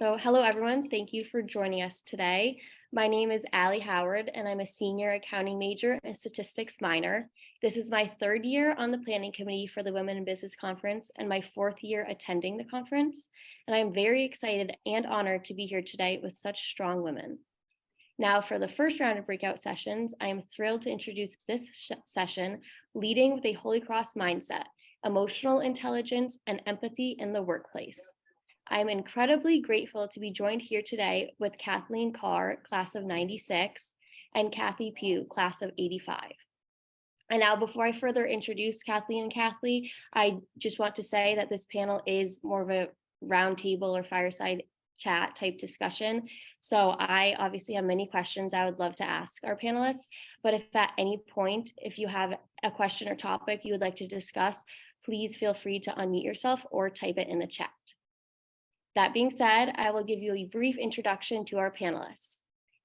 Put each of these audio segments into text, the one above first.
So hello, everyone. Thank you for joining us today. My name is Allie Howard, and I'm a senior accounting major and statistics minor. This is my third year on the planning committee for the Women in Business Conference and my fourth year attending the conference. And I'm very excited and honored to be here today with such strong women. Now for the first round of breakout sessions, I am thrilled to introduce this session, Leading with a Holy Cross Mindset, Emotional Intelligence and Empathy in the Workplace. I am incredibly grateful to be joined here today with Kathleen Carr, class of 96, and Kathy Pugh, class of 85. And now before I further introduce Kathleen and Kathy, I just want to say that this panel is more of a roundtable or fireside chat type discussion. So I obviously have many questions I would love to ask our panelists, but if at any point, if you have a question or topic you would like to discuss, please feel free to unmute yourself or type it in the chat. That being said, I will give you a brief introduction to our panelists.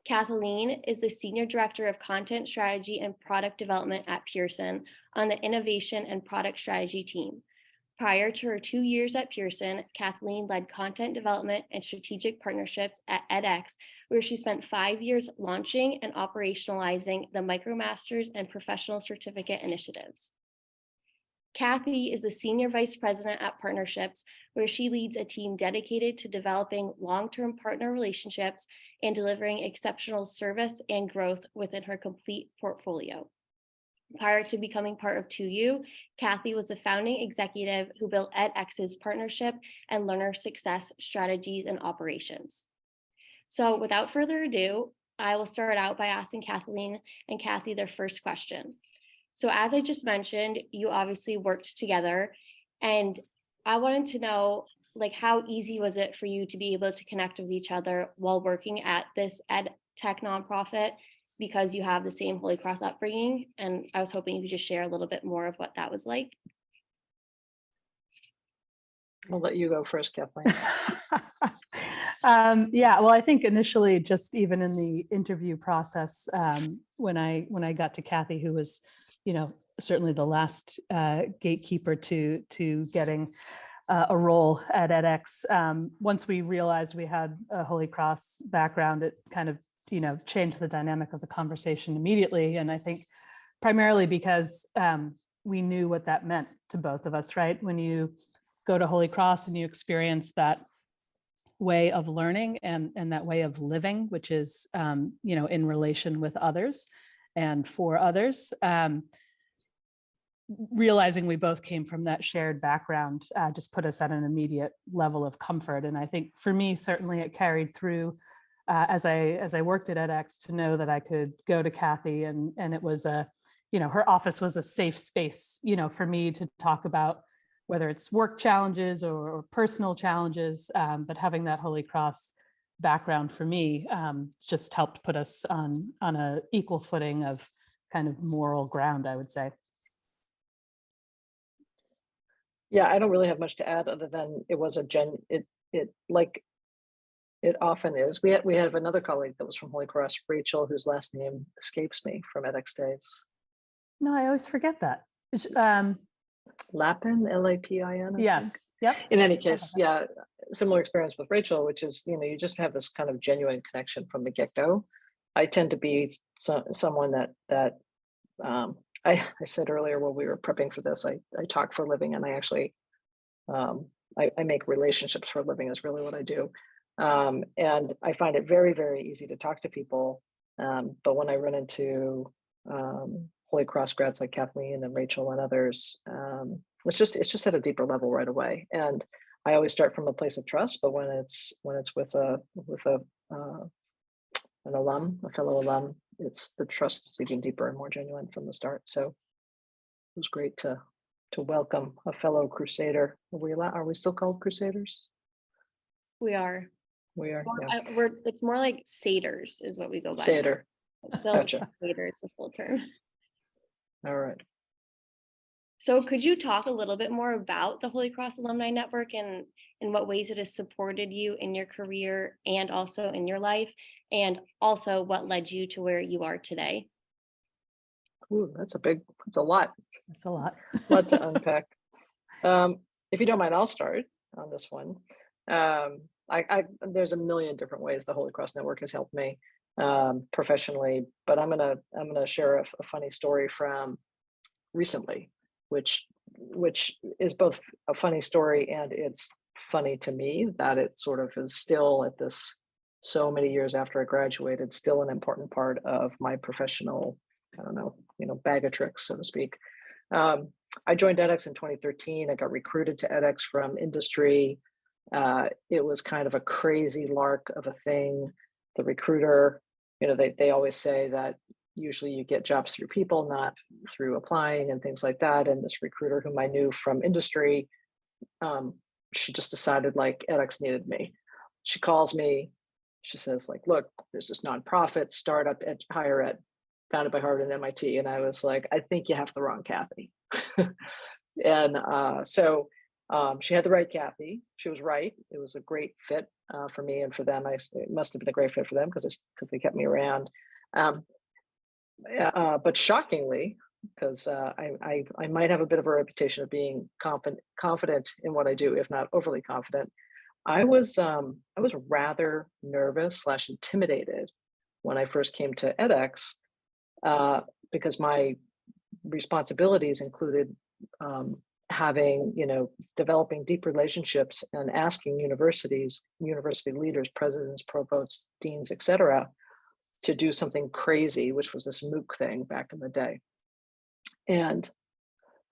Kathleen is the Senior Director of Content Strategy and Product Development at Pearson on the Innovation and Product Strategy team. Prior to her 2 years at Pearson, Kathleen led content development and strategic partnerships at edX, where she spent 5 years launching and operationalizing the MicroMasters and Professional Certificate initiatives. Kathy is the Senior Vice President at Partnerships, where she leads a team dedicated to developing long-term partner relationships and delivering exceptional service and growth within her complete portfolio. Prior to becoming part of 2U, Kathy was the founding executive who built edX's partnership and learner success strategies and operations. So without further ado, I will start out by asking Kathleen and Kathy their first question. So as I just mentioned, you obviously worked together, and I wanted to know, like, how easy was it for you to be able to connect with each other while working at this ed tech nonprofit, because you have the same Holy Cross upbringing? And I was hoping you could just share a little bit more of what that was like. I'll let you go first, Kathleen. Yeah, well, I think initially, just even in the interview process, when I got to Kathy, who was, certainly the last gatekeeper to getting a role at edX. Once we realized we had a Holy Cross background, it kind of, changed the dynamic of the conversation immediately. And I think primarily because we knew what that meant to both of us, right? When you go to Holy Cross and you experience that way of learning and that way of living, which is, in relation with others and for others, realizing we both came from that shared background just put us at an immediate level of comfort. And I think for me, certainly it carried through as I worked at edX to know that I could go to Kathy and it was her office was a safe space, for me to talk about whether it's work challenges or personal challenges, but having that Holy Cross background for me just helped put us on a equal footing of kind of moral ground, I would say. Yeah, I don't really have much to add other than it was like it often is. We have another colleague that was from Holy Cross, Rachel, whose last name escapes me from edX days. No, I always forget that. Lapin, L-A-P-I-N. Yes. Yep. In any case, yeah, similar experience with Rachel, which is, you just have this kind of genuine connection from the get-go. I tend to be someone that I said earlier when we were prepping for this, I talk for a living, and I actually I make relationships for a living is really what I do. And I find it very, very easy to talk to people. But when I run into Holy Cross grads like Kathleen and Rachel and others, it's just at a deeper level right away. And I always start from a place of trust, but when it's with an alum, a fellow alum, it's the trust is even deeper and more genuine from the start. So it was great to welcome a fellow Crusader. Are we still called Crusaders? We are. Yeah. It's more like Satyrs is what we go by. Satyr. Still, gotcha. Satyr is the full term. All right. So could you talk a little bit more about the Holy Cross Alumni Network and in what ways it has supported you in your career and also in your life, and also what led you to where you are today? Ooh, that's a lot. That's a lot. Lot to unpack. If you don't mind, I'll start on this one. there's a million different ways the Holy Cross Network has helped me professionally, but I'm gonna share a funny story from recently, which is both a funny story, and it's funny to me that it sort of is still at this, so many years after I graduated, still an important part of my professional, I don't know, bag of tricks, so to speak. I joined edX in 2013. I got recruited to edX from industry. It was kind of a crazy lark of a thing. The recruiter, they always say that usually you get jobs through people, not through applying and things like that. And this recruiter, whom I knew from industry, she just decided like edX needed me. She calls me. She says like, look, there's this nonprofit startup at higher ed founded by Harvard and MIT. And I was like, I think you have the wrong Kathy. And so she had the right Kathy. She was right. It was a great fit for me and for them. It must have been a great fit for them because they kept me around. But shockingly, because I might have a bit of a reputation of being confident in what I do, if not overly confident, I was rather nervous / intimidated when I first came to edX because my responsibilities included developing deep relationships and asking university leaders, presidents, provosts, deans, etc., to do something crazy, which was this MOOC thing back in the day. And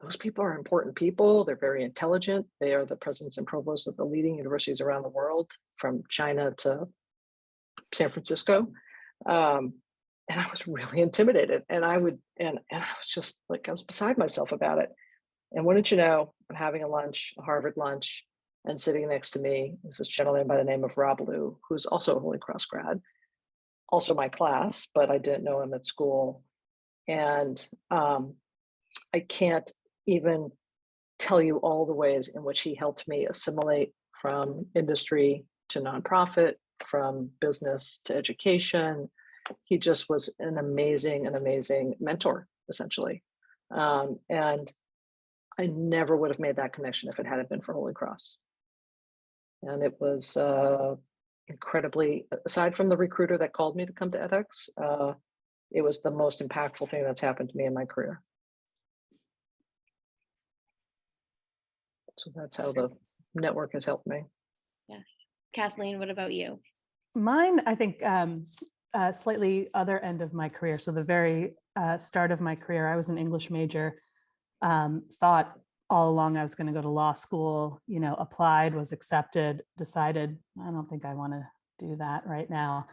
those people are important people. They're very intelligent. They are the presidents and provosts of the leading universities around the world, from China to San Francisco. And I was really intimidated. And I was just like, I was beside myself about it. And wouldn't you know, I'm having a Harvard lunch, and sitting next to me is this gentleman by the name of Rob Liu, who's also a Holy Cross grad, also my class, but I didn't know him at school. And I can't even tell you all the ways in which he helped me assimilate from industry to nonprofit, from business to education. He just was an amazing mentor, essentially. And I never would have made that connection if it hadn't been for Holy Cross. And it was incredibly, aside from the recruiter that called me to come to edX, it was the most impactful thing that's happened to me in my career. So that's how the network has helped me. Yes. Kathleen, what about you? Mine, I think, slightly other end of my career. So the very start of my career, I was an English major, thought all along I was going to go to law school, applied, was accepted, decided, I don't think I want to do that right now.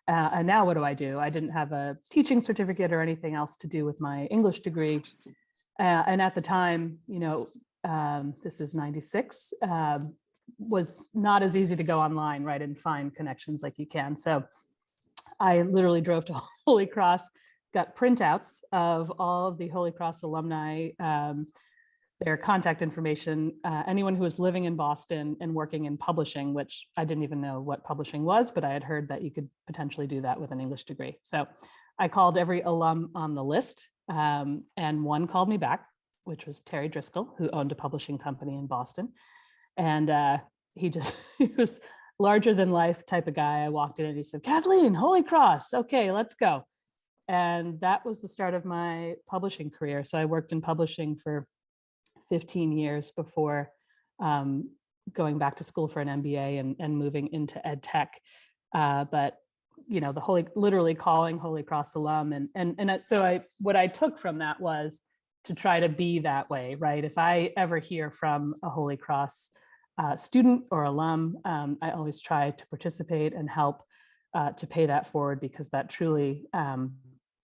And now what do? I didn't have a teaching certificate or anything else to do with my English degree. And at the time, this is 96, was not as easy to go online, right, and find connections like you can. So I literally drove to Holy Cross, got printouts of all of the Holy Cross alumni, their contact information, anyone who was living in Boston and working in publishing, which I didn't even know what publishing was, but I had heard that you could potentially do that with an English degree. So I called every alum on the list, and one called me back, which was Terry Driscoll, who owned a publishing company in Boston. And he was larger than life type of guy. I walked in and he said, Kathleen, Holy Cross. Okay, let's go. And that was the start of my publishing career. So I worked in publishing for 15 years before going back to school for an MBA and moving into ed tech. But literally calling Holy Cross alum. And so what I took from that was to try to be that way, right? If I ever hear from a Holy Cross student or alum, I always try to participate and help to pay that forward, because that truly,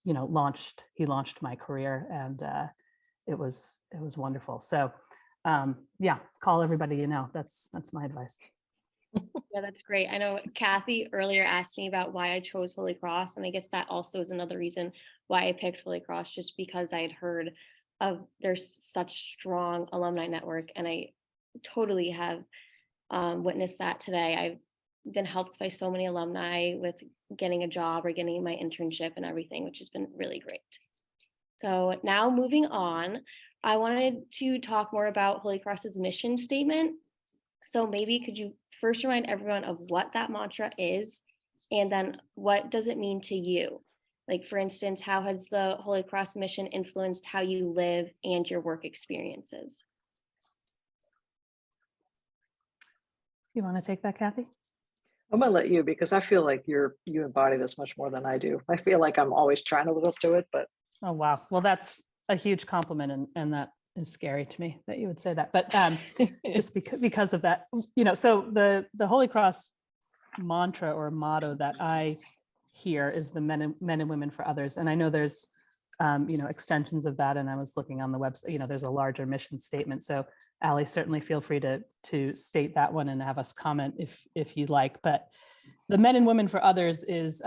he launched my career, and it was wonderful. So yeah, call everybody you know. That's my advice. Yeah, that's great. I know Kathy earlier asked me about why I chose Holy Cross, and I guess that also is another reason why I picked Holy Cross, just because I had heard of there's such strong alumni network, and I totally have witnessed that today. I've been helped by so many alumni with getting a job or getting my internship and everything, which has been really great. So now moving on, I wanted to talk more about Holy Cross's mission statement. So maybe could you first remind everyone of what that mantra is, and then what does it mean to you? Like, for instance, how has the Holy Cross mission influenced how you live and your work experiences? You want to take that, Kathy? I'm gonna let you, because I feel like you embody this much more than I do. I feel like I'm always trying to live up to it, but Oh, wow. Well, that's a huge compliment. And that is scary to me that you would say that. But just because of that, so the Holy Cross mantra or motto that I hear is the men and women for others. And I know there's, extensions of that. And I was looking on the website, there's a larger mission statement. So Allie, certainly feel free to state that one and have us comment if you'd like. But the men and women for others is,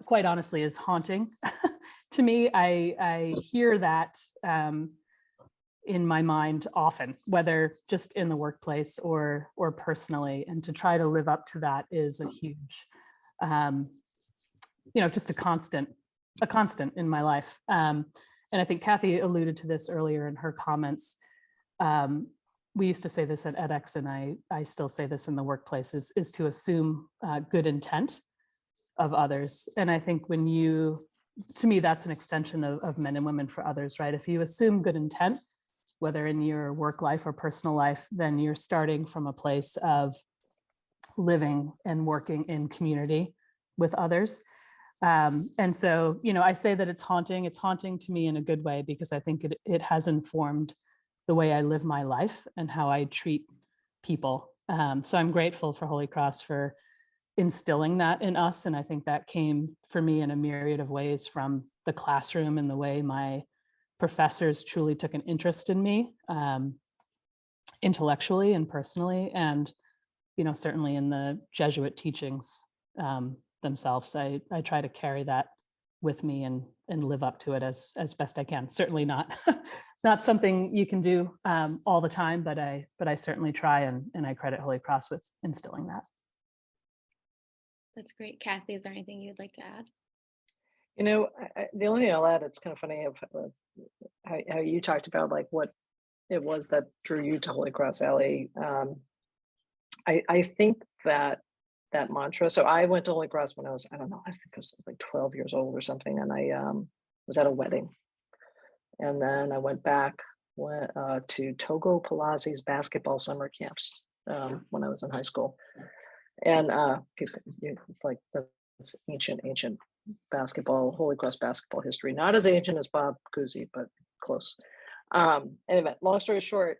quite honestly, is haunting to me. I hear that in my mind often, whether just in the workplace or personally, and to try to live up to that is a huge, just a constant in my life. And I think Kathy alluded to this earlier in her comments. We used to say this at edX, and I still say this in the workplace, is to assume good intent of others. And I think to me, that's an extension of men and women for others, right? If you assume good intent, whether in your work life or personal life, then you're starting from a place of living and working in community with others. And so, I say that it's haunting. It's haunting to me in a good way, because I think it has informed the way I live my life and how I treat people. So I'm grateful for Holy Cross for instilling that in us. And I think that came for me in a myriad of ways, from the classroom and the way my professors truly took an interest in me, intellectually and personally. And, certainly in the Jesuit teachings themselves, I try to carry that with me and live up to it as best I can. Certainly not something you can do all the time, but I certainly try, and I credit Holy Cross with instilling that. That's great. Kathy, is there anything you'd like to add? The only thing I'll add, it's kind of funny of how you talked about like what it was that drew you to Holy Cross, Allie. I think that mantra. So I went to Holy Cross when I was, I don't know, I think I was like 12 years old or something, and I was at a wedding, and then I went back to Togo Palazzi's basketball summer camps when I was in high school, and like that's ancient basketball, Holy Cross basketball history, not as ancient as Bob Cousy, but close. Anyway, long story short,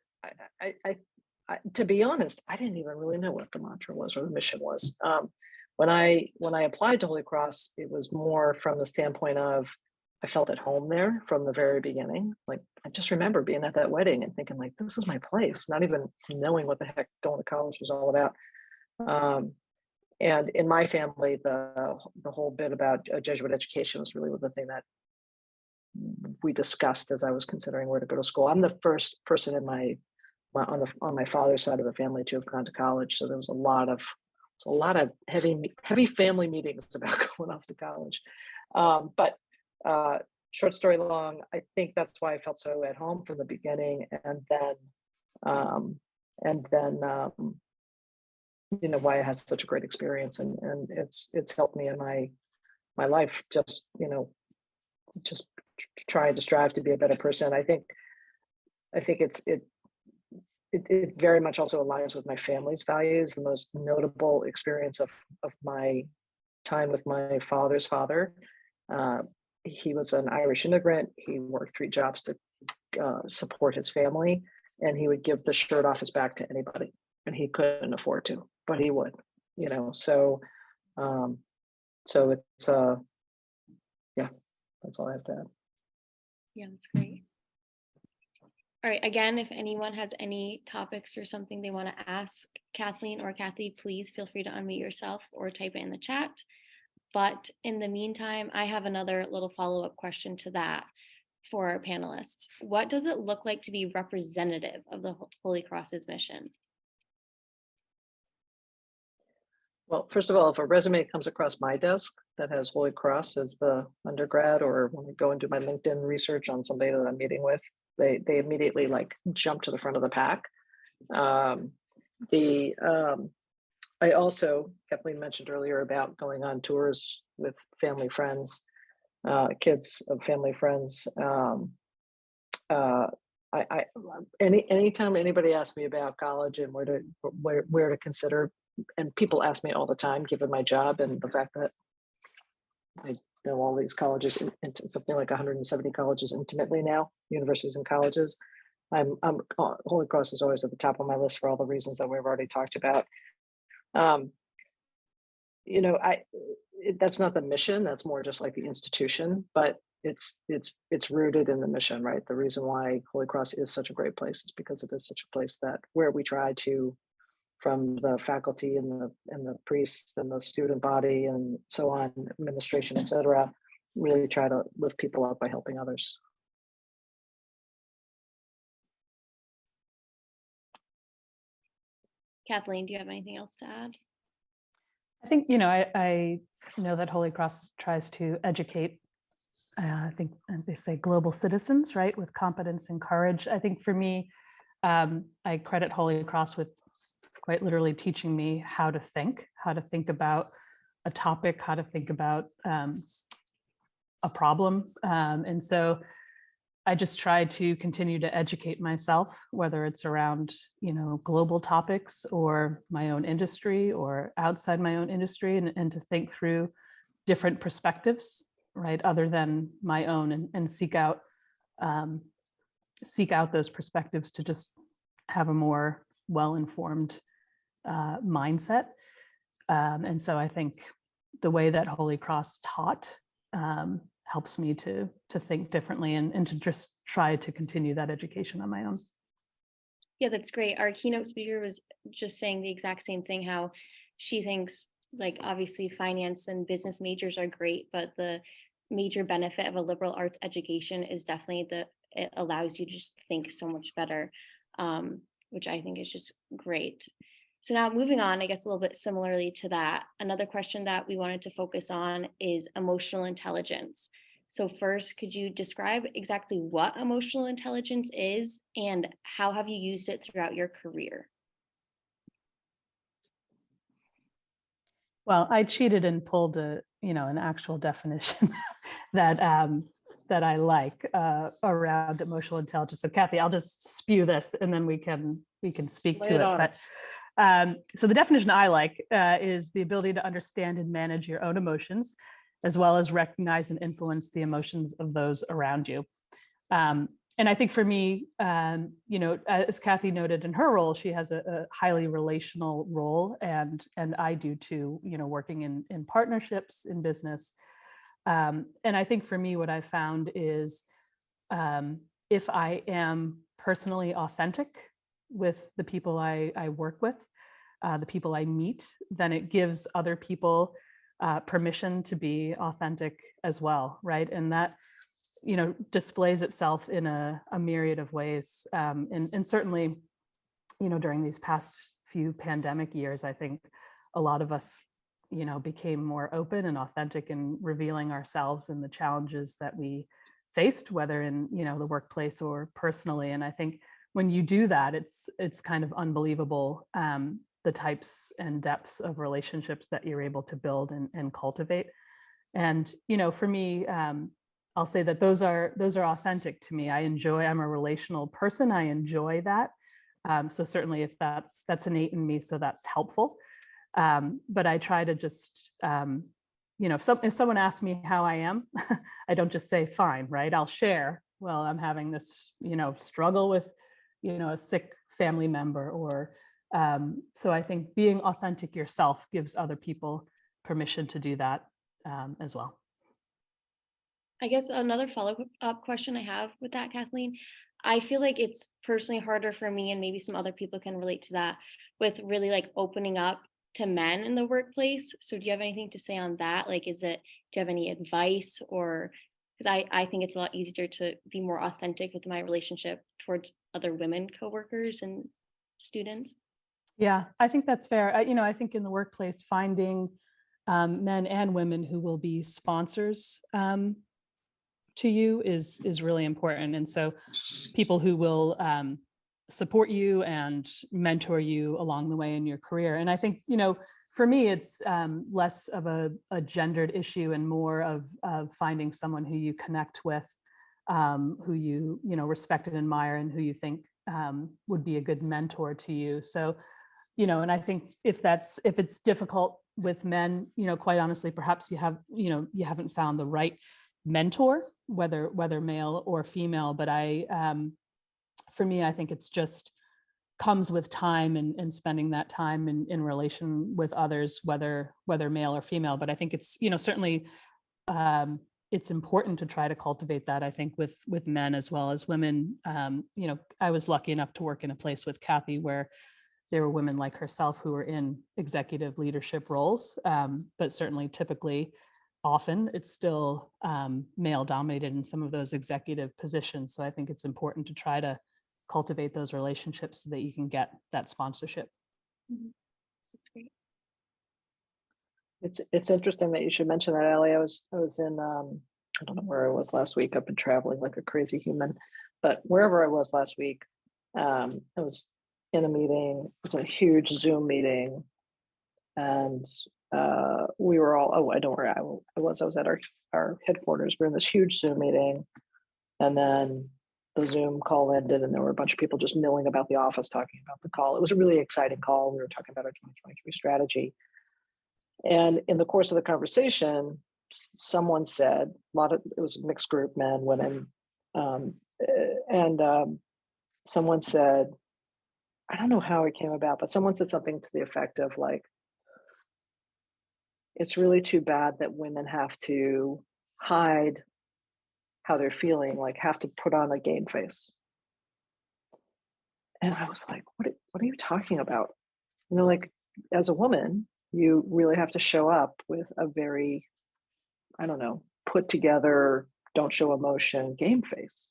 I to be honest, I didn't even really know what the mantra was or the mission was. When I applied to Holy Cross, it was more from the standpoint of I felt at home there from the very beginning. Like I just remember being at that wedding and thinking like, this is my place, not even knowing what the heck going to college was all about. And in my family, the whole bit about Jesuit education was really the thing that we discussed as I was considering where to go to school. I'm the first person in on my father's side of the family to have gone to college, so there was a lot of heavy family meetings about going off to college. But short story long, I think that's why I felt so at home from the beginning, and then why I had such a great experience, and it's helped me in my life. Just just trying to strive to be a better person. I think it very much also aligns with my family's values. The most notable experience of my time with my father's father. He was an Irish immigrant. He worked 3 jobs to support his family, and he would give the shirt off his back to anybody, and he couldn't afford to, but he would, so it's yeah, that's all I have to add. Yeah, that's great. All right, again, if anyone has any topics or something they want to ask Kathleen or Kathy, please feel free to unmute yourself or type it in the chat. But in the meantime, I have another little follow-up question to that for our panelists. What does it look like to be representative of the Holy Cross's mission? Well, first of all, if a resume comes across my desk that has Holy Cross as the undergrad, or when I go and do my LinkedIn research on somebody that I'm meeting with, they immediately like jump to the front of the pack. Um, the I also, Kathleen mentioned earlier about going on tours with family friends, kids of family friends. Uh, anytime anybody asks me about college and where to consider, and people ask me all the time, given my job and the fact that I know all these colleges, something like 170 colleges intimately now, universities and colleges. Holy Cross is always at the top of my list for all the reasons that we've already talked about. Um, you know, that's not the mission. That's more just like the institution, but it's rooted in the mission, right? The reason why Holy Cross is such a great place is because it is such a place that where we try to, from the faculty and the priests and the student body and so on, administration, et cetera, really try to lift people up by helping others. Kathleen, do you have anything else to add? I think, you know, I know that Holy Cross tries to educate, I think they say global citizens, right, with competence and courage. I think for me, I credit Holy Cross with quite literally teaching me how to think about a topic, how to think about a problem. And so I just try to continue to educate myself, whether it's around, you know, global topics or my own industry or outside my own industry, and to think through different perspectives, right, other than my own, and seek out those perspectives to just have a more well-informed mindset. And so I think the way that Holy Cross taught helps me to think differently and to just try to continue that education on my own. Yeah, that's great. Our keynote speaker was just saying the exact same thing, how she thinks, like, obviously finance and business majors are great, but the major benefit of a liberal arts education is definitely it allows you to just think so much better, which I think is just great. So now moving on, I guess a little bit similarly to that, another question that we wanted to focus on is emotional intelligence. So first, could you describe exactly what emotional intelligence is and how have you used it throughout your career? Well, I cheated and pulled an actual definition that I like around emotional intelligence. So Kathy, I'll just spew this and then we can speak to it. But so the definition I like is the ability to understand and manage your own emotions, as well as recognize and influence the emotions of those around you. And I think for me, as Kathy noted in her role, she has a highly relational role, and I do too, working in partnerships in business. And I think for me, what I found is if I am personally authentic with the people I work with, the people I meet, then it gives other people permission to be authentic as well, right? And that displays itself in a myriad of ways. And certainly, during these past few pandemic years, I think a lot of us, became more open and authentic in revealing ourselves and the challenges that we faced, whether in, the workplace or personally. And I think when you do that, it's kind of unbelievable, the types and depths of relationships that you're able to build and cultivate. And, for me, I'll say that those are authentic to me. I'm a relational person. I enjoy that. So certainly if that's innate in me, so that's helpful. But I try to just, if someone asks me how I am, I don't just say fine, right? I'll share, well, I'm having this, struggle with, a sick family member, or so I think being authentic yourself gives other people permission to do that as well. I guess another follow-up question I have with that, Kathleen, I feel like it's personally harder for me, and maybe some other people can relate to that, with really like opening up to men in the workplace. So do you have anything to say on that? Like, do you have any advice, or, because I think it's a lot easier to be more authentic with my relationship towards other women coworkers and students? Yeah, I think that's fair. I think in the workplace, finding men and women who will be sponsors to you is really important. And so people who will support you and mentor you along the way in your career. And I think, for me, it's less of a gendered issue and more of finding someone who you connect with, who you respect and admire, and who you think would be a good mentor to you. So, and I think if it's difficult with men, quite honestly, perhaps you haven't found the right mentor, whether male or female. But for me, I think it's just comes with time and spending that time in relation with others, whether male or female. But I think it's, certainly it's important to try to cultivate that, I think, with men as well as women. I was lucky enough to work in a place with Kathy where there were women like herself who were in executive leadership roles, but certainly typically often it's still male dominated in some of those executive positions. So I think it's important to try to cultivate those relationships so that you can get that sponsorship. That's great. It's interesting that you should mention that, Allie. I was in I don't know where I was last week. I've been traveling like a crazy human, but wherever I was last week, I was in a meeting. It was a huge Zoom meeting, and we were all, I know where I was at our headquarters. We're in this huge Zoom meeting, and then the Zoom call ended, and there were a bunch of people just milling about the office talking about the call. It was a really exciting call. We were talking about our 2023 strategy. And in the course of the conversation, someone said, it was a mixed group, men, women, and someone said, I don't know how it came about, but someone said something to the effect of like, it's really too bad that women have to hide how they're feeling, like have to put on a game face. And I was like, what are you talking about? Like, as a woman, you really have to show up with a very, I don't know, put together, don't show emotion game face.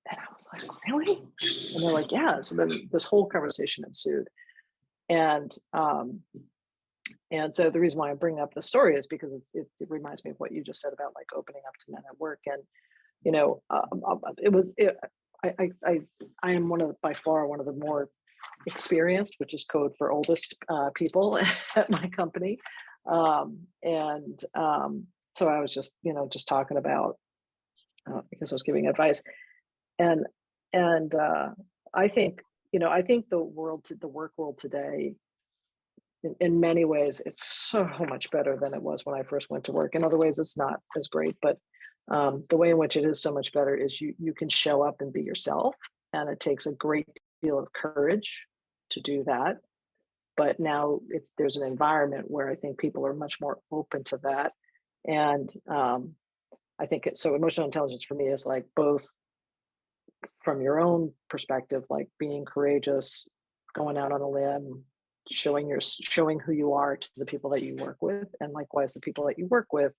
And I was like, really? And they're like, yeah. So then this whole conversation ensued. And so the reason why I bring up the story is because it reminds me of what you just said about like opening up to men at work. And, I am by far one of the more experienced, which is code for oldest people at my company. So I was just talking about, because I was giving advice, and I think the work world today, in many ways, it's so much better than it was when I first went to work. In other ways, it's not as great, but the way in which it is so much better is you can show up and be yourself, and it takes a great deal of courage to do that. But now there's an environment where I think people are much more open to that. And I think so emotional intelligence for me is like both from your own perspective, like being courageous, going out on a limb, showing who you are to the people that you work with, and likewise the people that you work with,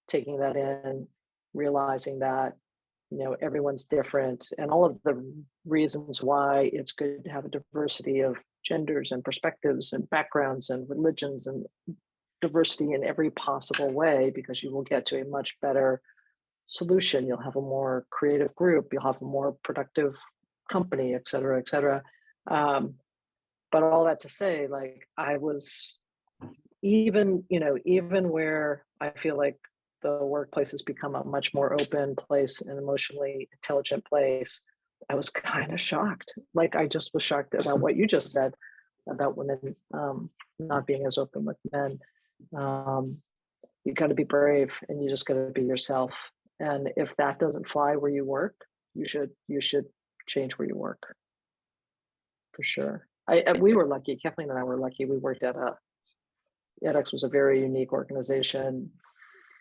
taking that in, realizing that everyone's different, and all of the reasons why it's good to have a diversity of genders and perspectives and backgrounds and religions, and diversity in every possible way, because you will get to a much better solution. You'll have a more creative group, you'll have a more productive company, et cetera, et cetera. But all that to say, like, I was even where I feel like the workplace has become a much more open place, an emotionally intelligent place, I was kind of shocked. Like, I just was shocked about what you just said about women not being as open with men. You got to be brave, and you just got to be yourself. And if that doesn't fly where you work, you should change where you work, for sure. We were lucky. Kathleen and I were lucky. We worked at edX was a very unique organization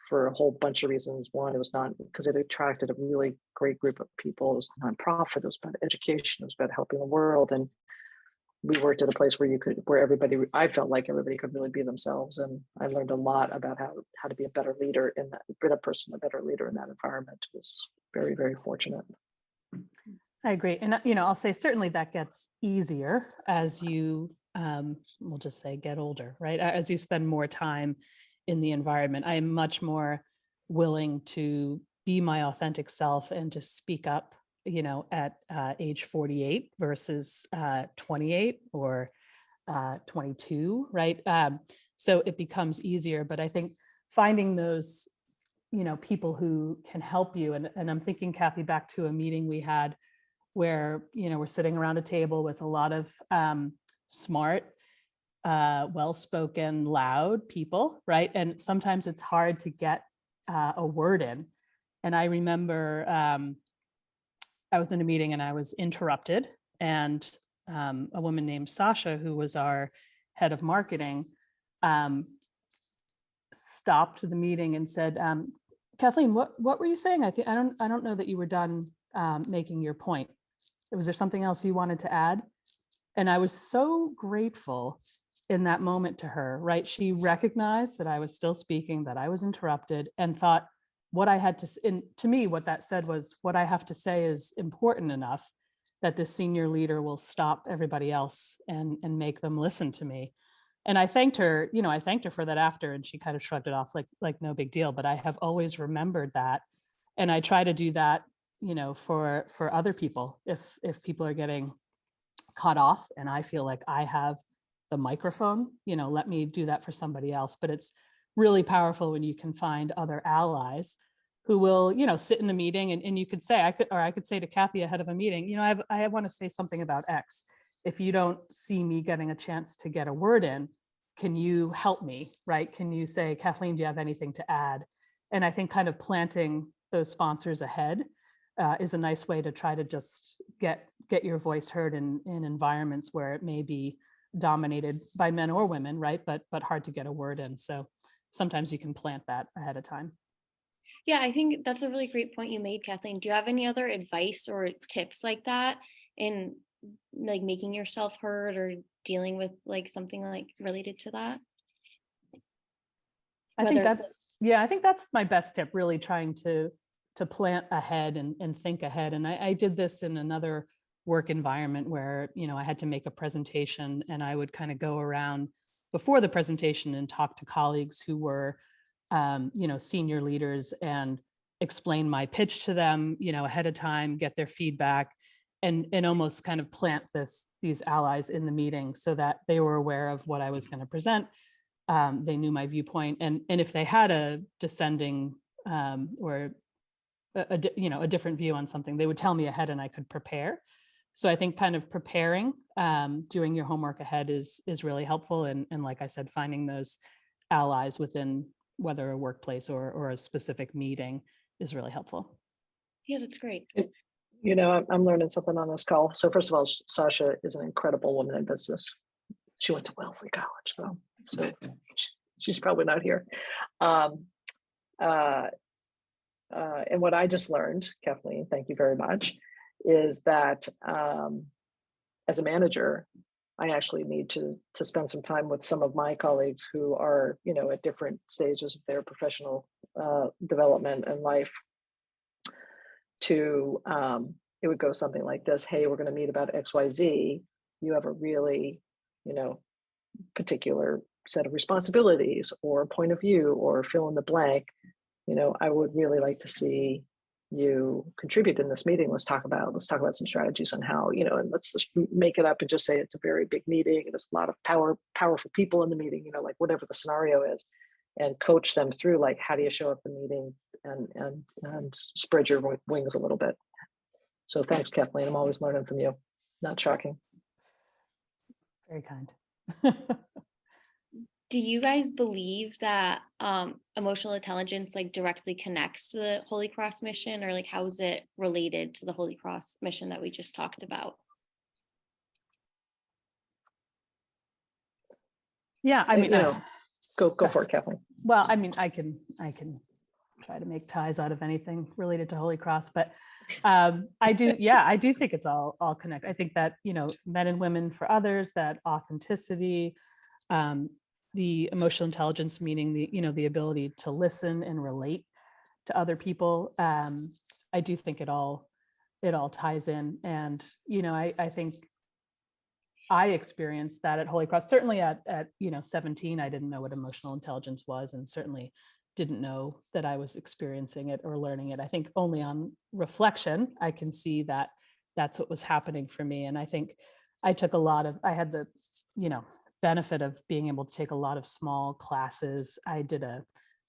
for a whole bunch of reasons. One, it was not because it attracted a really great group of people. It was a nonprofit. It was about education. It was about helping the world. And we worked at a place where I felt like everybody could really be themselves. And I learned a lot about how to be a better leader a better leader in that environment. It was very, very fortunate. I agree. And, I'll say certainly that gets easier as you, we'll just say, get older, right? As you spend more time in the environment. I am much more willing to be my authentic self and to speak up at age 48 versus 28 or 22, right? So it becomes easier, but I think finding those, people who can help you. And I'm thinking, Kathy, back to a meeting we had where, we're sitting around a table with a lot of smart, well-spoken, loud people, right? And sometimes it's hard to get a word in. And I remember I was in a meeting and I was interrupted, and a woman named Sasha, who was our head of marketing, stopped the meeting and said, Kathleen, what were you saying? I don't know that you were done making your point. Was there something else you wanted to add? And I was so grateful in that moment to her, right? She recognized that I was still speaking, that I was interrupted, and thought what I had to, and to me, what that said was, what I have to say is important enough that the senior leader will stop everybody else and make them listen to me. And I thanked her, for that after, and she kind of shrugged it off like no big deal. But I have always remembered that. And I try to do that, for other people. If people are getting cut off and I feel like I have the microphone, let me do that for somebody else. But it's really powerful when you can find other allies who will, sit in a meeting and you could say, I could say to Kathy ahead of a meeting, I want to say something about X. If you don't see me getting a chance to get a word in, can you help me, right? Can you say, Kathleen, do you have anything to add? And I think kind of planting those sponsors ahead is a nice way to try to just get your voice heard in environments where it may be dominated by men or women, right? But hard to get a word in. So sometimes you can plant that ahead of time. Yeah, I think that's a really great point you made, Kathleen. Do you have any other advice or tips like that in like making yourself heard or dealing with like something like related to that? I think that's my best tip, really trying to plant ahead and think ahead. And I did this in another work environment where, I had to make a presentation, and I would kind of go around before the presentation and talk to colleagues who were, senior leaders, and explain my pitch to them, ahead of time, get their feedback, and almost kind of plant these allies in the meeting so that they were aware of what I was going to present. They knew my viewpoint, and if they had a dissenting or a different view on something, they would tell me ahead and I could prepare. So I think kind of preparing, doing your homework ahead is really helpful. And like I said, finding those allies within whether a workplace or a specific meeting is really helpful. Yeah, that's great. I'm learning something on this call. So first of all, Sasha is an incredible woman in business. She went to Wellesley College, though, so she's probably not here. And what I just learned, Kathleen, thank you very much, is that as a manager, I actually need to spend some time with some of my colleagues who are, at different stages of their professional development and life. It would go something like this: hey, we're going to meet about XYZ. You have a really, particular set of responsibilities or point of view or fill in the blank. I would really like to see you contribute in this meeting. Let's talk about some strategies on how, and let's just make it up and just say it's a very big meeting and there's a lot of powerful people in the meeting, like whatever the scenario is, and coach them through, like, how do you show up the meeting and spread your wings a little bit. So thanks, Kathleen. I'm always learning from you. Not shocking. Very kind. Do you guys believe that emotional intelligence like directly connects to the Holy Cross mission, or like how is it related to the Holy Cross mission that we just talked about? Yeah, I mean, go for it, Kathleen. Well, I mean, I can try to make ties out of anything related to Holy Cross, but I do think it's all connected. I think that, men and women for others, that authenticity, the emotional intelligence, meaning the ability to listen and relate to other people. I do think it all ties in. And, I think I experienced that at Holy Cross. Certainly at 17, I didn't know what emotional intelligence was. And certainly didn't know that I was experiencing it or learning it. I think only on reflection, I can see that that's what was happening for me. And I think I had the, benefit of being able to take a lot of small classes. I did a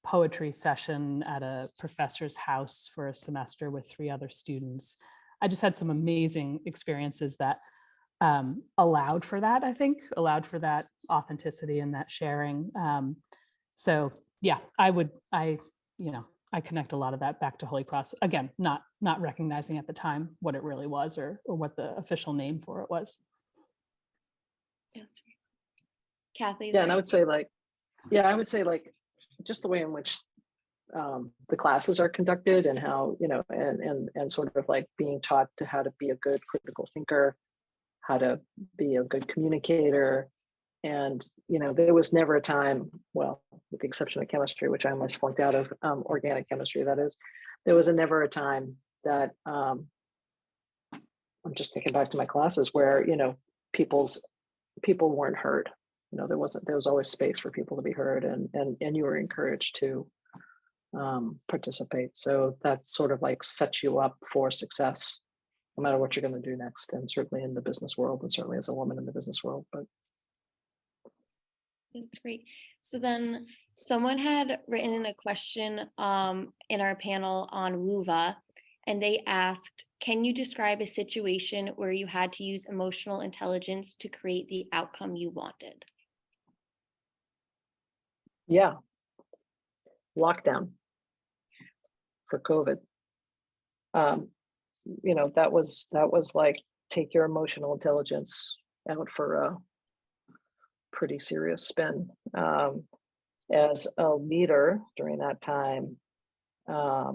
poetry session at a professor's house for a semester with 3 other students. I just had some amazing experiences that allowed for that, allowed for that authenticity and that sharing. So yeah, I connect a lot of that back to Holy Cross. Again, not recognizing at the time what it really was or what the official name for it was. Yeah. Kathy? Yeah, and I would say just the way in which the classes are conducted and how, and sort of like being taught to how to be a good critical thinker, how to be a good communicator. And, there was never a time, well, with the exception of chemistry, which I almost flunked out of, organic chemistry, that is, there was never a time that I'm just thinking back to my classes where, people weren't heard. There was always space for people to be heard, and you were encouraged to participate. So that sort of like sets you up for success, no matter what you're going to do next, and certainly in the business world, and certainly as a woman in the business world. But that's great. So then someone had written in a question in our panel on WUVA, and they asked, can you describe a situation where you had to use emotional intelligence to create the outcome you wanted? yeah, lockdown for COVID. That was like, take your emotional intelligence out for a pretty serious spin. As a leader during that time, I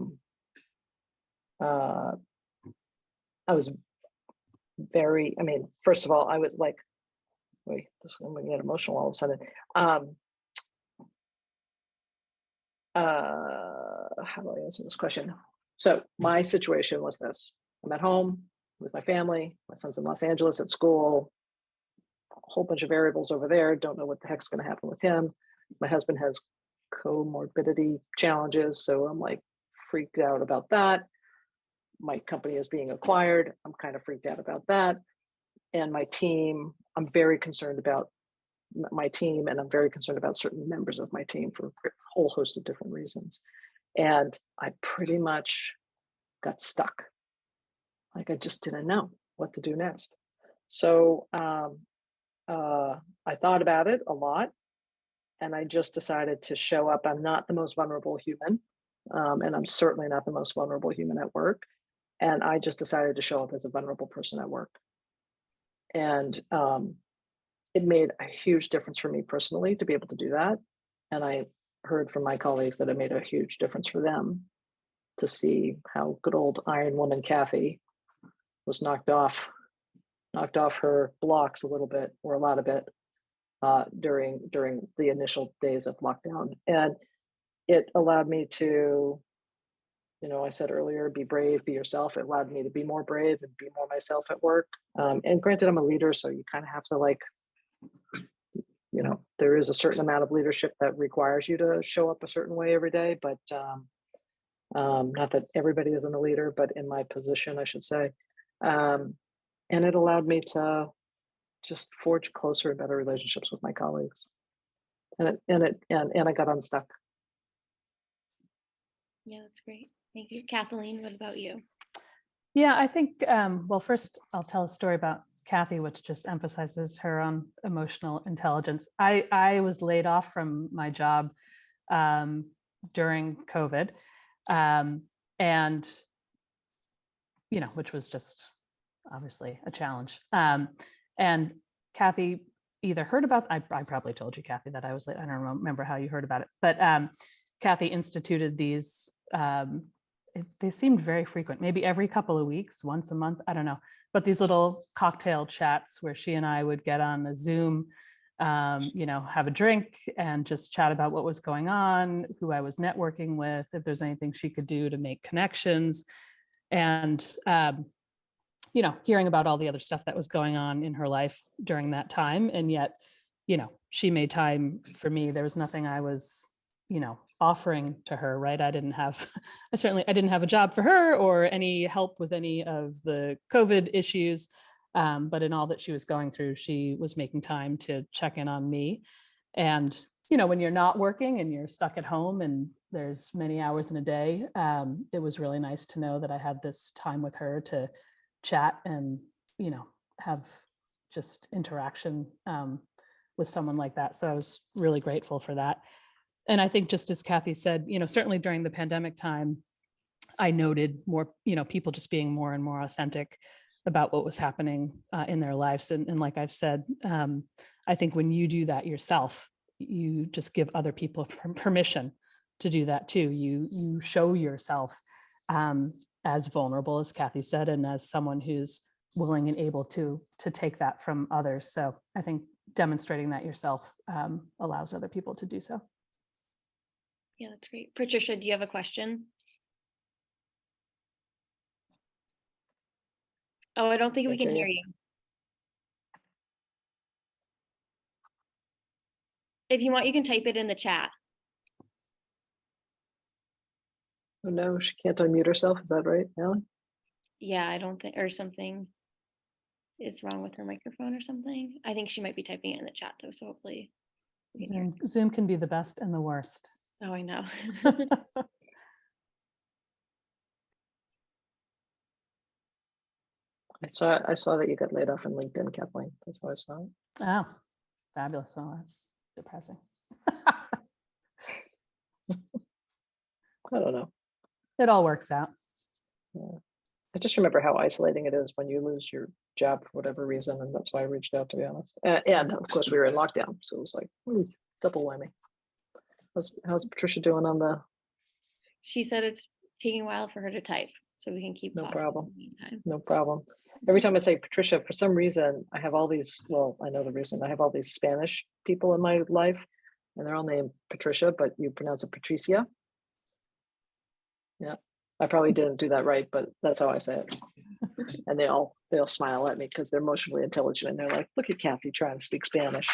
was very, first of all, I was like, wait, I'm gonna get emotional all of a sudden. How do I answer this question? So my situation was this: I'm at home with my family. My son's in Los Angeles at school. A whole bunch of variables over there. Don't know what the heck's going to happen with him. My husband has comorbidity challenges, so I'm like freaked out about that. My company is being acquired. I'm kind of freaked out about that. And my team, I'm very concerned about my team, and I'm very concerned about certain members of my team for a whole host of different reasons. And I pretty much got stuck. Like, I just didn't know what to do next. So I thought about it a lot, and I just decided to show up. I'm not the most vulnerable human, and I'm certainly not the most vulnerable human at work. And I just decided to show up as a vulnerable person at work. And it made a huge difference for me personally to be able to do that. And I heard from my colleagues that it made a huge difference for them to see how good old Iron Woman Kathy was knocked off her blocks a little bit, or a lot of it, during the initial days of lockdown. And it allowed me to, I said earlier, be brave, be yourself. It allowed me to be more brave and be more myself at work. And granted, I'm a leader, so you kind of have to, like, there is a certain amount of leadership that requires you to show up a certain way every day, but not that everybody isn't a leader, but in my position, I should say. And it allowed me to just forge closer and better relationships with my colleagues. And I got unstuck. Yeah, that's great. Thank you. Kathleen, what about you? Yeah, I think, well, first I'll tell a story about Kathy, which just emphasizes her emotional intelligence. I was laid off from my job during COVID, and, which was just obviously a challenge. And Kathy either heard about, I probably told you, Kathy, that I was late. I don't remember how you heard about it, but Kathy instituted these, they seemed very frequent, maybe every couple of weeks, once a month, I don't know, but these little cocktail chats where she and I would get on the Zoom, have a drink and just chat about what was going on, who I was networking with, if there's anything she could do to make connections, and hearing about all the other stuff that was going on in her life during that time. And yet, she made time for me. There was nothing I was, offering to her, right? I didn't have a job for her or any help with any of the COVID issues. But in all that she was going through, she was making time to check in on me. And, when you're not working and you're stuck at home and there's many hours in a day, it was really nice to know that I had this time with her to chat and, have just interaction with someone like that. So I was really grateful for that. And I think just as Kathy said, certainly during the pandemic time, I noted more, people just being more and more authentic about what was happening in their lives. And like I've said, I think when you do that yourself, you just give other people permission to do that too. You show yourself as vulnerable, as Kathy said, and as someone who's willing and able to take that from others. So I think demonstrating that yourself allows other people to do so. Yeah, that's great. Patricia, do you have a question? Oh, I don't think we can hear you. If you want, you can type it in the chat. Oh no, she can't unmute herself. Is that right, Allie? Yeah, I don't think, or something is wrong with her microphone or something. I think she might be typing it in the chat though, so hopefully we can hear. Zoom can be the best and the worst. Oh, I know. I saw that you got laid off on LinkedIn, Kathleen. That's how I saw it. Oh, fabulous. Well, that's depressing. I don't know. It all works out. Yeah. I just remember how isolating it is when you lose your job for whatever reason, and that's why I reached out, to be honest. And of course, we were in lockdown, so it was like double whammy. How's Patricia doing on the? She said it's taking a while for her to type, so we can keep No talking problem. in the meantime. No problem. Every time I say Patricia, for some reason, I have all these, well, I know the reason. I have all these Spanish people in my life, and they're all named Patricia, but you pronounce it Patricia. Yeah, I probably didn't do that right, but that's how I say it. And they'll smile at me because they're emotionally intelligent, and they're like, look at Kathy trying to speak Spanish.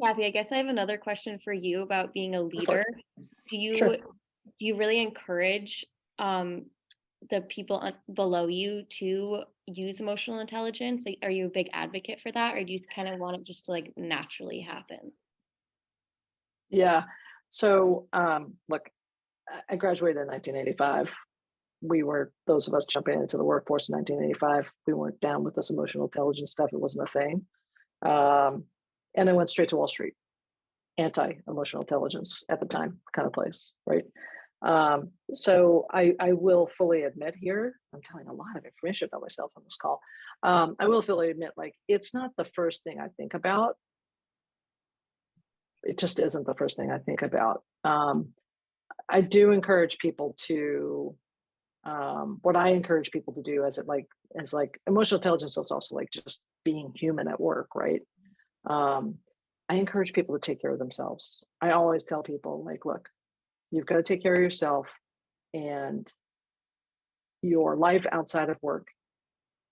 Kathy, I guess I have another question for you about being a leader. Sure. Do you really encourage the people below you to use emotional intelligence? Like, are you a big advocate for that, or do you kind of want it just to like naturally happen? Yeah. So look, I graduated in 1985. We were, those of us jumping into the workforce in 1985, we weren't down with this emotional intelligence stuff. It wasn't a thing. And I went straight to Wall Street, anti-emotional intelligence at the time kind of place, right? So I will fully admit here, I'm telling a lot of information about myself on this call. I will fully admit, like, it's not the first thing I think about. It just isn't the first thing I think about. I do encourage people to, what I encourage people to do as emotional intelligence is also like just being human at work, right? I encourage people to take care of themselves. I always tell people, like, look, you've got to take care of yourself, and your life outside of work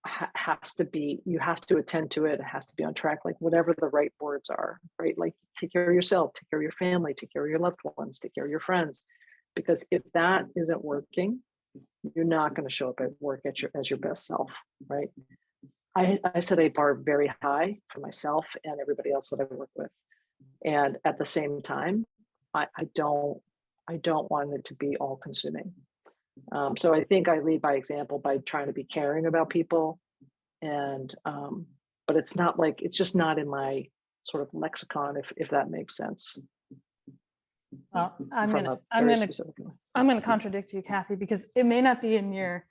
has to be, you have to attend to it. It has to be on track, like whatever the right words are, right? Like, take care of yourself, take care of your family, take care of your loved ones, take care of your friends. Because if that isn't working, you're not going to show up at work as your best self, right? I set a bar very high for myself and everybody else that I work with. And at the same time, I don't want it to be all consuming. So I think I lead by example by trying to be caring about people. And, but it's not like, it's just not in my sort of lexicon, if that makes sense. Well, I'm gonna contradict you, Kathy, because it may not be in your,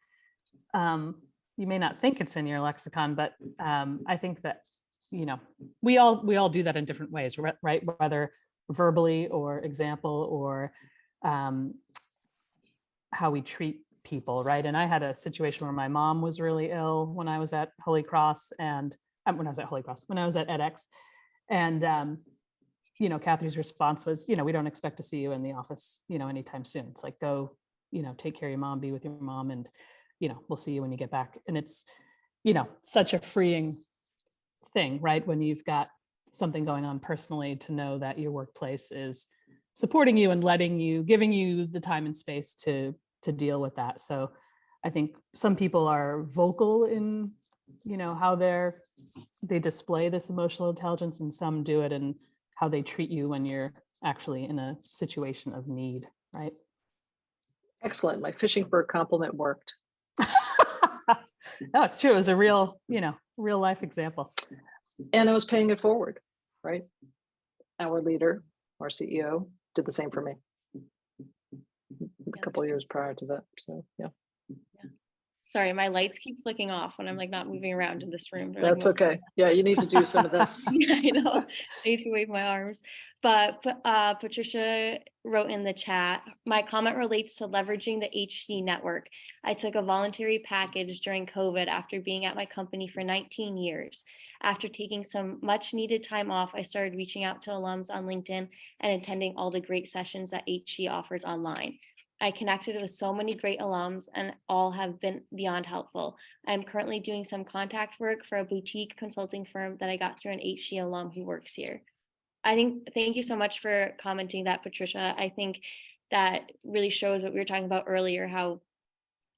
you may not think it's in your lexicon, but I think that, we all do that in different ways, right? Whether verbally or example or how we treat people, right? And I had a situation where my mom was really ill when I was at Holy Cross, and when I was at edX, and Kathy's response was, we don't expect to see you in the office, anytime soon. It's like, go, take care of your mom, be with your mom, and, we'll see you when you get back. And it's, such a freeing thing, right? When you've got something going on personally, to know that your workplace is supporting you and giving you the time and space to deal with that. So I think some people are vocal in, how they display this emotional intelligence, and some do it in how they treat you when you're actually in a situation of need, right? Excellent. My fishing for a compliment worked. No, it's true. It was a real life example. And I was paying it forward, right? Our leader, our CEO, did the same for me a couple of years prior to that. So yeah. Sorry, my lights keep flicking off when I'm like not moving around in this room. They're, like, That's okay. Yeah, you need to do some of this. Yeah, I know. I need to wave my arms. But Patricia wrote in the chat, my comment relates to leveraging the HC network. I took a voluntary package during COVID after being at my company for 19 years. After taking some much needed time off, I started reaching out to alums on LinkedIn and attending all the great sessions that HC offers online. I connected with so many great alums, and all have been beyond helpful. I'm currently doing some contact work for a boutique consulting firm that I got through an HC alum who works here. Thank you so much for commenting that, Patricia. I think that really shows what we were talking about earlier, how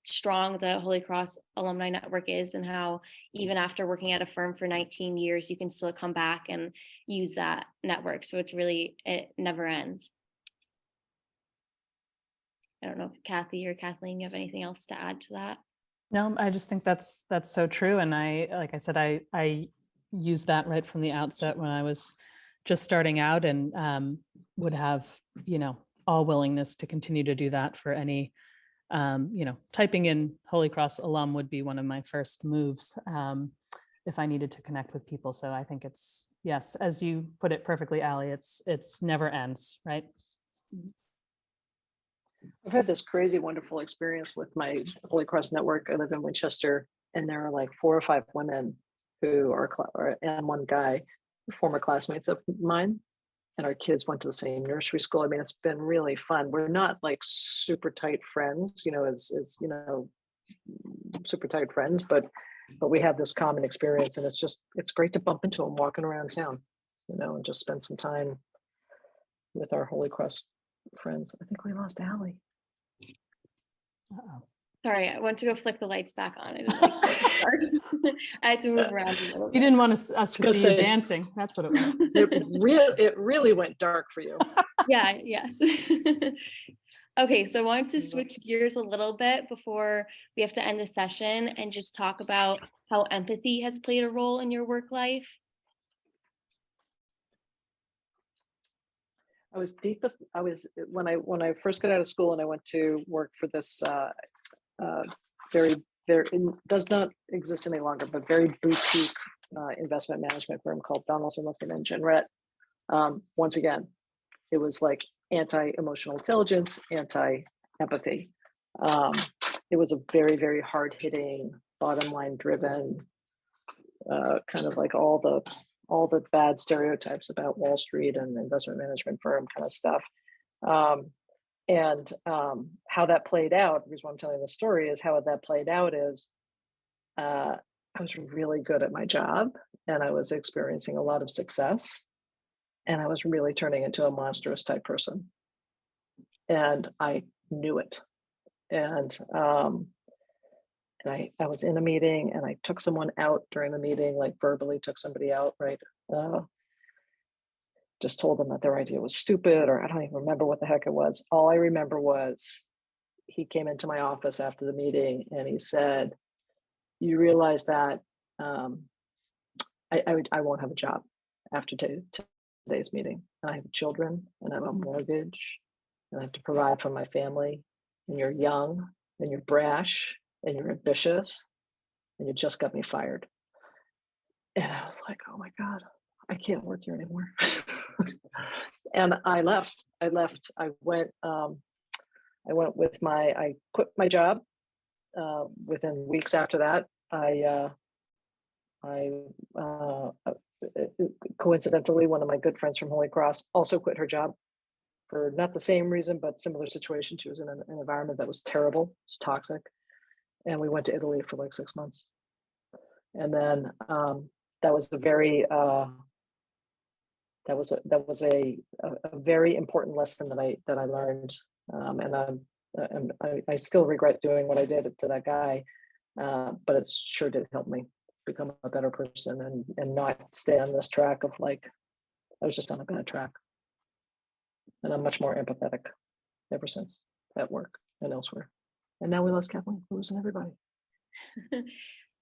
strong the Holy Cross alumni network is, and how even after working at a firm for 19 years, you can still come back and use that network. So it never ends. I don't know if Kathy or Kathleen, you have anything else to add to that? No, I just think that's so true. And like I said, I used that right from the outset when I was just starting out, and would have, all willingness to continue to do that for any, typing in Holy Cross alum would be one of my first moves if I needed to connect with people. So I think it's, yes, as you put it perfectly, Allie, it's never ends, right? I've had this crazy, wonderful experience with my Holy Cross network. I live in Winchester, and there are like 4 or 5 women who and one guy, former classmates of mine, and our kids went to the same nursery school. I mean, it's been really fun. We're not like super tight friends, as super tight friends, but we have this common experience, and it's great to bump into them walking around town, and just spend some time with our Holy Cross friends. I think we lost Allie. Uh-oh. Sorry, I went to go flick the lights back on. I had to move around a little bit. You didn't want us to see you dancing. That's what it was. It really went dark for you. Yeah, yes. Okay, so I wanted to switch gears a little bit before we have to end the session and just talk about how empathy has played a role in your work life. When I first got out of school and I went to work for this it does not exist any longer, but very boutique investment management firm called Donaldson, Lipton and Jenrette. Once again, it was like anti-emotional intelligence, anti-empathy. It was a very, very hard-hitting, bottom line driven, kind of like all the bad stereotypes about Wall Street and investment management firm kind of stuff. How that played out, the reason why I'm telling the story is how that played out is I was really good at my job, and I was experiencing a lot of success, and I was really turning into a monstrous type person. And I knew it. And I was in a meeting, and I took someone out during the meeting, like verbally took somebody out, right? Just told them that their idea was stupid, or I don't even remember what the heck it was. All I remember was he came into my office after the meeting and he said, "You realize that I won't have a job after today's meeting. And I have children, and I have a mortgage, and I have to provide for my family. And you're young, and you're brash, and you're ambitious, and you just got me fired." And I was like, "Oh my God, I can't work here anymore." And I left. I went I quit my job. Within weeks after that, coincidentally, one of my good friends from Holy Cross also quit her job for not the same reason, but similar situation. She was in an environment that was terrible, it was toxic. And we went to Italy for like 6 months. And then that was a very that was a very important lesson that I learned, and I still regret doing what I did to that guy, but it sure did help me become a better person and not stay on this track of like I was just on a bad track, and I'm much more empathetic ever since at work and elsewhere. And now we lost Kathleen, we're losing everybody.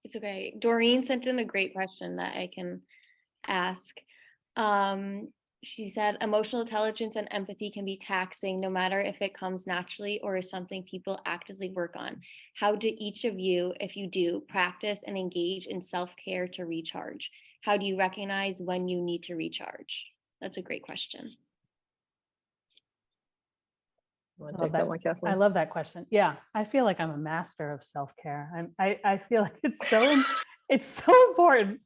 It's okay. Doreen sent in a great question that I can ask. She said, emotional intelligence and empathy can be taxing no matter if it comes naturally or is something people actively work on. How do each of you, if you do, practice and engage in self-care to recharge? How do you recognize when you need to recharge? That's a great question. You want to take that one, Kathleen? I love that question. Yeah, I feel like I'm a master of self-care. I feel like it's so important.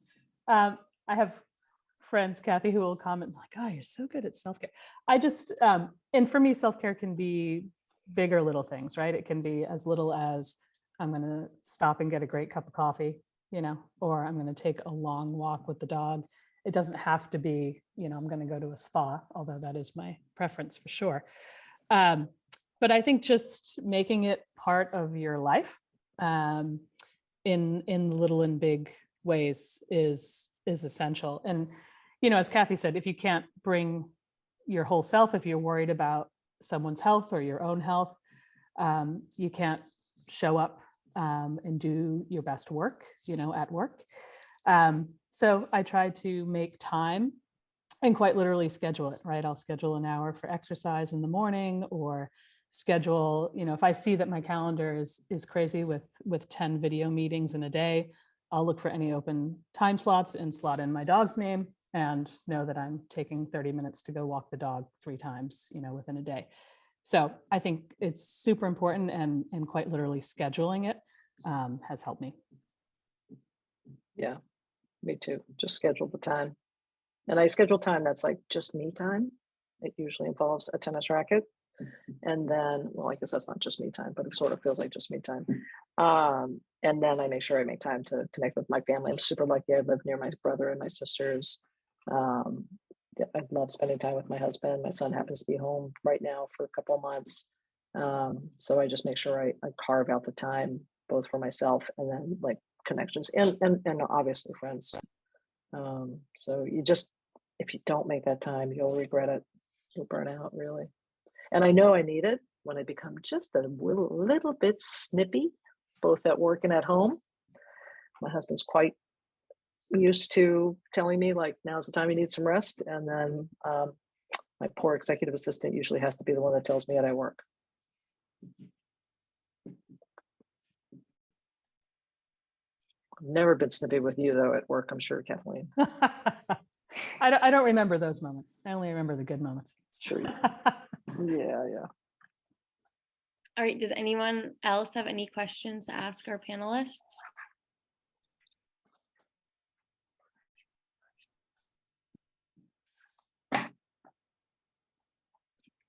I have friends, Kathy, who will comment like, "Oh, you're so good at self-care." I just, and for me, self-care can be big or little things, right? It can be as little as I'm going to stop and get a great cup of coffee, or I'm going to take a long walk with the dog. It doesn't have to be, I'm going to go to a spa, although that is my preference for sure. But I think just making it part of your life in little and big ways is essential. And, as Kathy said, if you can't bring your whole self, if you're worried about someone's health or your own health, you can't show up and do your best work, at work. So I try to make time and quite literally schedule it, right? I'll schedule an hour for exercise in the morning, or schedule, if I see that my calendar is crazy with 10 video meetings in a day, I'll look for any open time slots and slot in my dog's name and know that I'm taking 30 minutes to go walk the dog 3 times, within a day. So I think it's super important, and quite literally scheduling it has helped me. Yeah, me too. Just schedule the time. And I schedule time that's like just me time. It usually involves a tennis racket. And then, well, I guess that's not just me time, but it sort of feels like just me time. And then I make sure I make time to connect with my family. I'm super lucky. I live near my brother and my sisters. I love spending time with my husband. My son happens to be home right now for a couple of months. So I just make sure I carve out the time, both for myself and then like connections and obviously friends. So if you don't make that time, you'll regret it. You'll burn out, really. And I know I need it when I become just a little bit snippy, both at work and at home. My husband's quite used to telling me like, now's the time you need some rest. And then my poor executive assistant usually has to be the one that tells me that I work. I've never been snippy with you though at work, I'm sure, Kathleen. I don't remember those moments. I only remember the good moments. Sure. Yeah. All right, does anyone else have any questions to ask our panelists?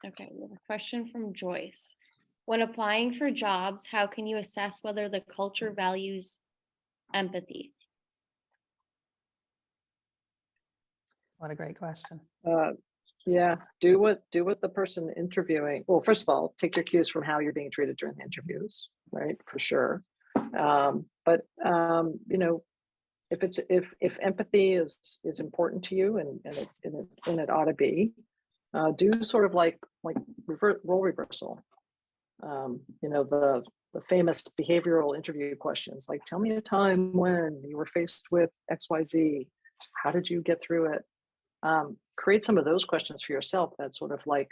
Okay, we have a question from Joyce. When applying for jobs, how can you assess whether the culture values empathy? What a great question. Yeah, do what the person interviewing. Well, first of all, take your cues from how you're being treated during the interviews, right? For sure. But if empathy is important to you and it ought to be, do sort of like role reversal. The famous behavioral interview questions, like tell me a time when you were faced with XYZ. How did you get through it? Create some of those questions for yourself that sort of like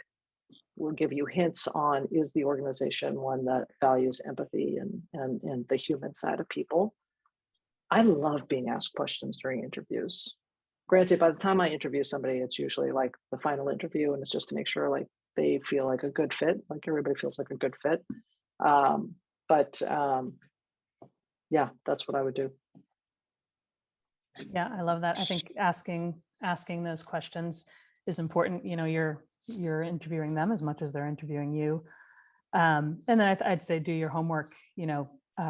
will give you hints on, is the organization one that values empathy and the human side of people? I love being asked questions during interviews. Granted, by the time I interview somebody, it's usually like the final interview, and it's just to make sure like they feel like a good fit, like everybody feels like a good fit. Yeah, that's what I would do. Yeah, I love that. I think asking those questions is important. You're interviewing them as much as they're interviewing you. And then I'd say do your homework,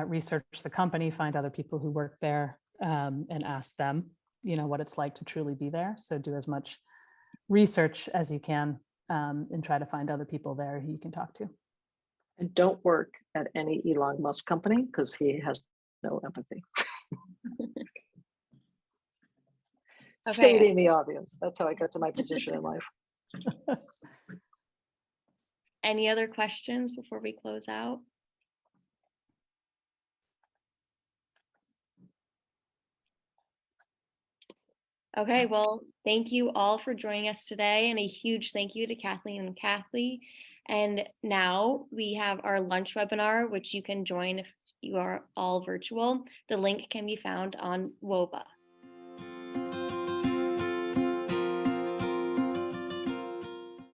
research the company, find other people who work there, and ask them, what it's like to truly be there. So do as much research as you can, and try to find other people there who you can talk to. And don't work at any Elon Musk company because he has no empathy. Okay. Stating the obvious. That's how I got to my position in life. Any other questions before we close out? Okay, well, thank you all for joining us today, and a huge thank you to Kathleen and Kathy. And now we have our lunch webinar, which you can join if you are all virtual. The link can be found on WOBA.